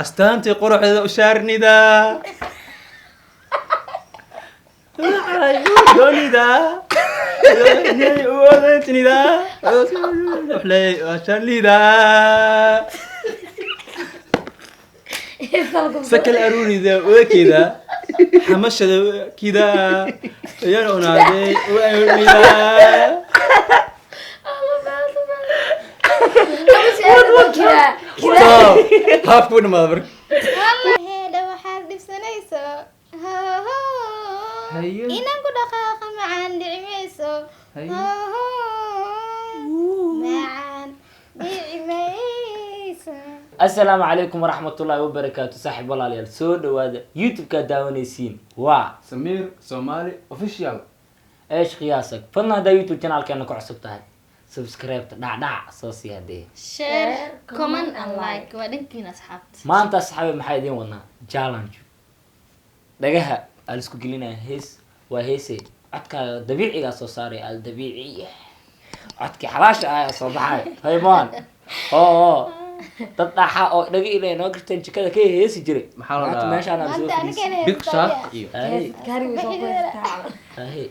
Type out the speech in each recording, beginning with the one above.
astaantii quruxda u shaarnida doonida u odantinida waxley shaarnida sakal arunida wakida xamashada kida ayaan onaaday uamida haafku dhamaada marka heedha waxaad dhibsanayso inaan ku dhaqaaqa macaan dhicimayso macaan dhicimayso. السلام عليكم ورحمة الله وبركاته صاحب والله ليال سود وهذا يوتيوب كداونيسين سمير سومالي اوفيشال ايش قياسك فلنا هذا يوتيوب channel كأنك عصبتها سبسكرايب دع صوصي هدي share comment and like waa dhankiina asxaabta. ما أنت أصحابي محايدين ونا challenge دقها الاسكو قلنا هيس وهيسي عدك دبيعي قاصو صاري الدبيعي عدك حلاشة صباحي هاي مان تطلع أو دقيقة إلى ناقشتين كذا كي هيسي جري محاولة ماشي أنا بسوي بيك شارك iyo كاري وصوبة هاي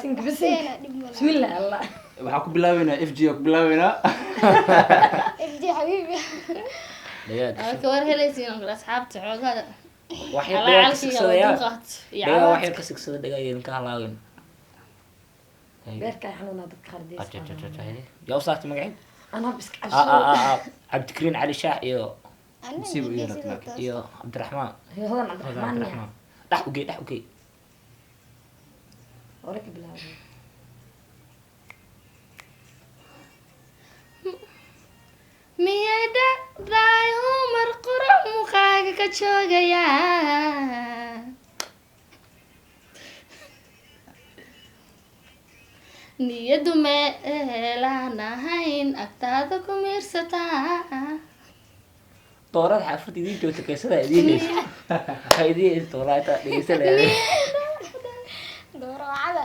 سنك بسنك بسم الله الله waxaa ku bilaabeynaa FG ku bilaabeynaa FG حبيبي دقيقة halka war helaysiin oo asxaabta xoogada waxay ala daqaa alkiga kasigsadaya dulqaad iyo daqaa cawaad waxay kasigsada daqaa idin ka halaawin بيركا حنونا دك خرديس يا وصلت مقعد أنا بسك عشان عبد الكريم علي شاح يو nasiib u yeelatay laakiin يو عبد الرحمن هو عبد الرحمن يعني دح وقي ورك بلا miyay dhacday humar qura muuqaaga ka joogaya niyadu meelaan ahayn agtaada ku miirsataa دورات حافظ يدين جو تكسر يدين هيدي دورات ديسة لا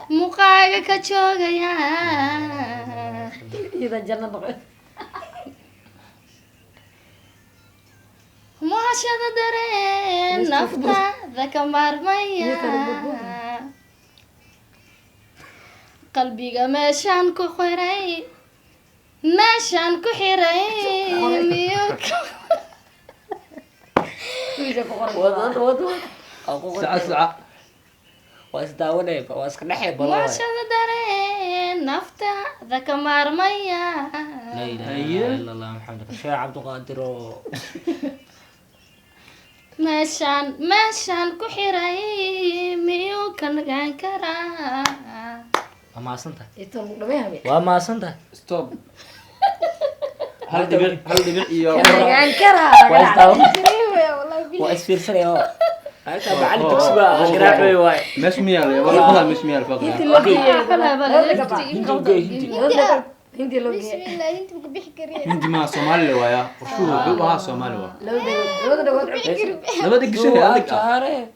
muuqaaga ka joogaya إذا جنة بقى muhashada dareen naftaada ka maarmaya qalbiga meeshaan ku xiray miyuu وضع saca واسداوني واسكنحي بالله muhashada dareen naftaada ka maarmaya لا إله إلا الله محمد رسول الله عبد القادر meeshaan ku xiray miyuu ka nagaan karaa وما صنته يتون دميها بي وما صنته stop hal dhibic iyo كان كرا واسفير سريع هاي بعد تكسبه قراعي واي meesh ma yaalo walaal meesh ma yaalo faqra هندي لوجي bismillah inta ku bixi kariya hindi ma Soomaali waaya qofku waa Soomaali waa لو ده labada gishay adag ah شهري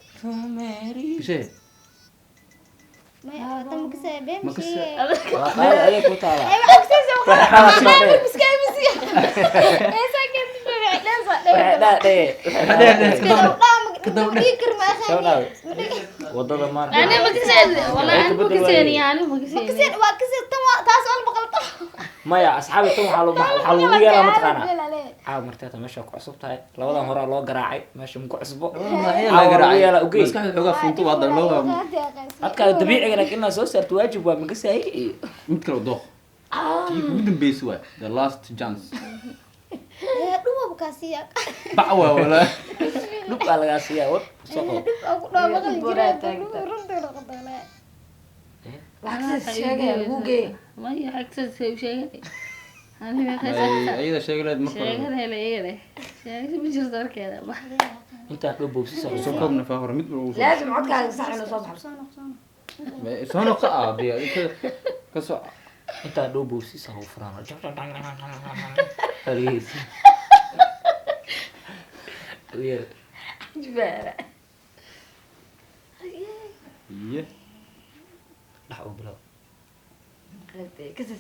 ماري gishay ma wada ma kasay been Ma kasay. هاي عليك وتعالى wadada ma maya asxaabi tan waxaa lagu yeelaa mataqaana caaw marteeta meesha ku cusub tahay labadan horaa loo garaacay meesha ma ku cusbo maskaxda xogaa funto waa loo adkaa dabiiciga laakiin inaad soo saarto waajib waa magasahay iyo mid kale dooq kii ugu dambeysay waa the last chance bac waa wala dhub baa lagaa siiyaa wad soqo ayada sheegaleed marka intaan dhow boobsisa soo koobna faa hore mid buu لازم عدك على صح إنه صبح soo noqo ah biya ka soo intaan dhow boobsisa hau furaan hariisi weer جبارة iyo dhax u bilow كسر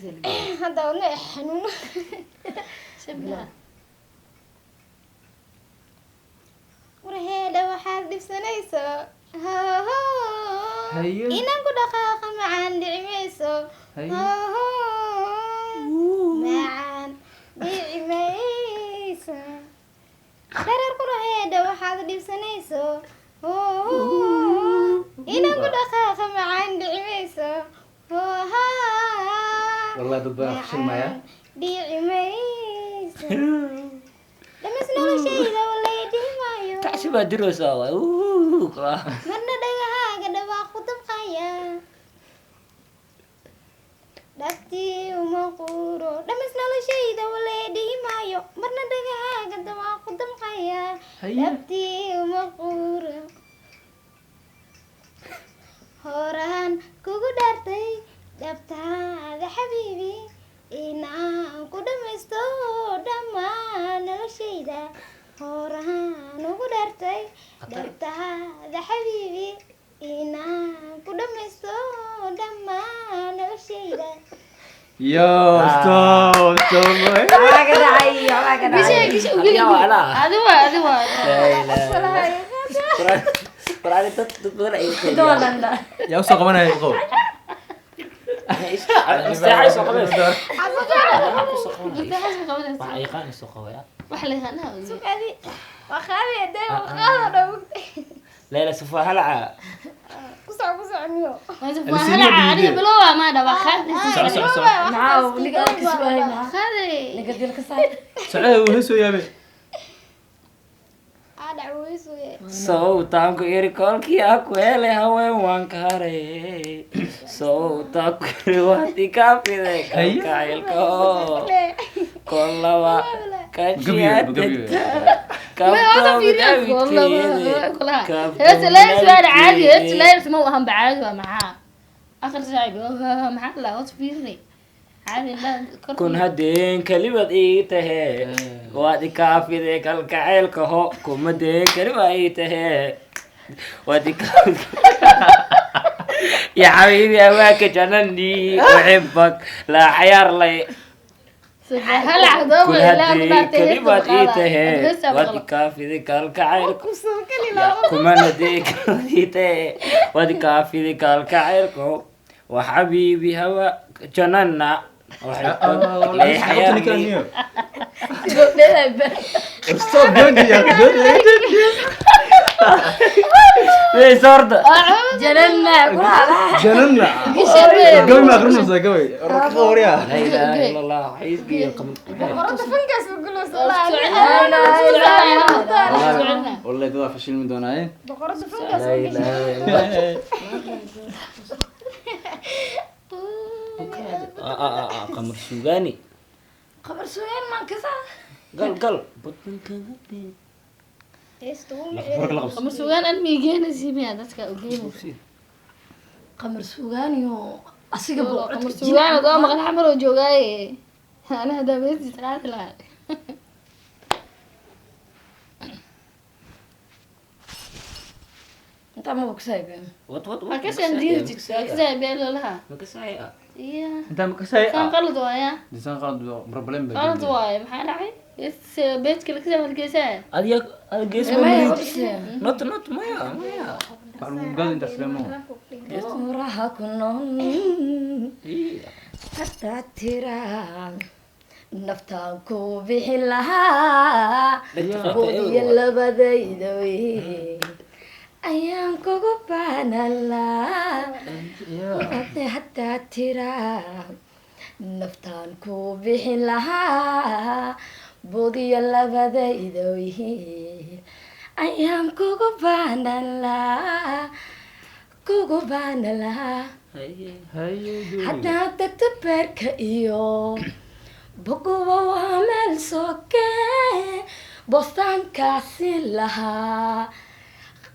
hadda wadna xanuun dhibsanayso Haye. inaan ku dhaqaaqa macaan dhicimayso Haye. macaan dhicimayso dharar quraheeda waxaad dhibsanayso inaan ku dhaqaaqa macaan dhicimayso والله ضد أخشن معايا dhicimayso dhamis noloshayda walay dhimaayo kacsi baa diraysaa waay marna dhagahaaga dhawaaqu dabqaya dhabtii uma quuro dhamis noloshayda walay dhimaayo marna dhagahaaga dhawaaqu dabqaya Haye. dhabtii uma quuro horaan kugu dhaartay dhabtaada xabiibi inaan ku dhamaysto dhammaan noloshayda horaan ugu dhaartay dhabtaada xabiibi inaan ku dhamaysto dhammaan noloshayda يا ستوب ستوب Waxaa ka dhacay, waxaa ka dhacay. Adiga waa anaa. adiwa quraani dad badan ay Ito waa landa. يا وسق أنا يقول isteexay soo qabeys wax wax ay qaan soo qabaya la yaqaanaa Adi, waa qaadi hadee waa qaado dhawgtay. leela safaa halaca Ku soco miyo. hala caadiga bilowa ma dhawa khadi Maxaa niga kiswaay maxaa? khadi Niga dil ka saar. سعيد وهسو يا بي dhacweyso sawtaanku iri kolkii aku helay haween waan ka haray sawtaanku iri wati ka fiday kalkaylko kollaba kajiyaadeta kun hadeen kalibad ii tahee waad ikaafide kalkaceylka ho kuma deen kaliba ii tahee waad ya xabiibi awaaka janani uxibak laa cayaar lay kun hadeen kalibad ii tahee waad ikaafide kalkaceylka kumana deen kalibad ii tahee waad ikaafide kalkaceylka wa xabiibi hawa janana ستوب جوجي يا جوجي ليش صرت Janana, ku hala. جننا قوي ما أخرنا زي قوي ركض وريا لا اله الا الله حيزقي القمر Qorta fankaas u gulo والله ده فشل من دون عين Qorta fankaas. لا اله الا الله قمر سوغاني Qabar suugan man ka saa. قل qamar sugaan an miigeenaysi miya dadka u geynaysa Qamar suugan iyo asiga buu qamar sugaan oo maqan xamar oo joogaaye ana hada meesii qaadi lahaa inta ma ku saybeen. وط ma ka shan diirti ka beelo laha ما كساي iya أنت مكساي kan qalad waaya لسان قاعد بروبلم qalad waaya maxaa dhacay beedka la kasoo halgeysaa اديك الجيس Ma ما horse. نط ما يا قاعد أنت سلمون Suuraha ku nool. Hatta tiraan. Naftaan ku bixi lahaa. Boodiya labadayda wey. Ayaan kugu baanan lahaa. Hatta tiraan. Naftaan ku bixi lahaa. Boodiya labadayda wey. Ayaan kugu baanan lahaa. Kugu baanan lahaa. Haddaan tagto beerka iyo bogoba waa meel sookee bostaankaasi lahaa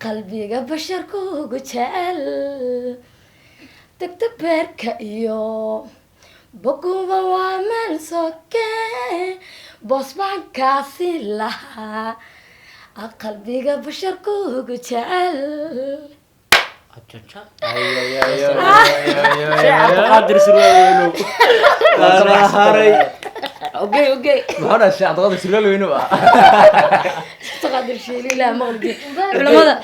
qalbiga basharkuugu jecel tagto beerka iyo bogoba waa meel sookee bostaankaasi lahaa qalbiga basharkuugu jecel قادر سروي أنا هاري okay okay maxaa dhashay shacabada sirgal weyn waa taqadir sheeli la maqdi culimada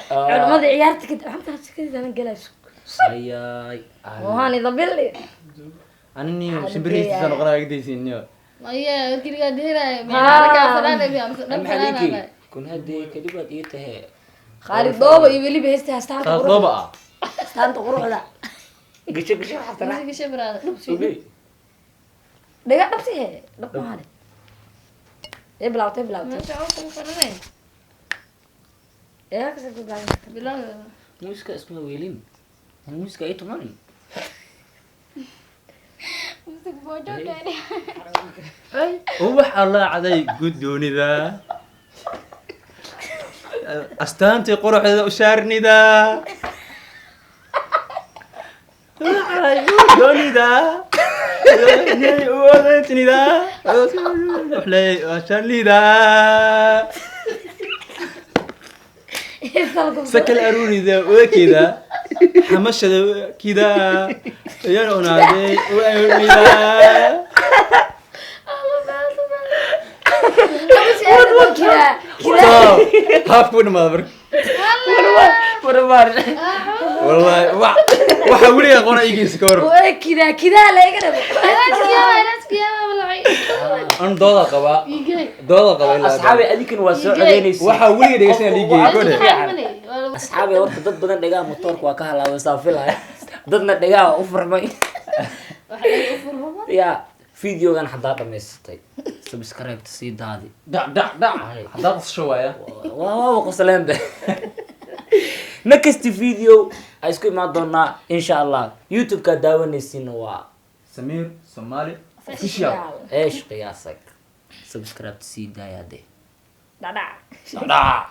ciyaarta kadib xamta shakadana galayso ayay waxaan ida billi anni shimbirihiisa noqonaa igdaysiinyo maya kiriga deeray meelka fadana biya dhan maxaliki fadana kun hadii kalibaad ii tahay khaalid dooba iyo weliba heesta hastaanta taas quruxda dooba ah hastaanta quruxda gasho gasho xatana gisha brada okay dhaga dhabsi he dhab maale ee bilawtay meesha oo fadana ee ka soo gaadhay bilaw muska isma weelin muska ay tuman musik bojo kayni ubax alla caday guddoonida astaantii quruxda u shaarnida guddoonida yay u odantinida waxlay shaarnida sakal aruurida wakida xamashada kida ayaan unaaday uamida haafku dhamaada marka wallahi waxa weliga qona igiisa ka waran كذا لا يقرب an dooda qaba ilaa asxaabi adinkana waa soo codeynaysa waxa weliga dhegeysan liigay gode asxaabi horta dad badan dhagaa motorka waa ka halaabay saafilaya dadna dhagaa u furmay ya videogan hadaa dhameystay subscribe sii daadi dhac hadaa qosho waaya waa qosleen be next video ay isku imaan doonaa insha Allah YouTube ka daawanaysiin waa Samir Somali official ايش قياسك سبسكرايب سي دايا دي دادا دادا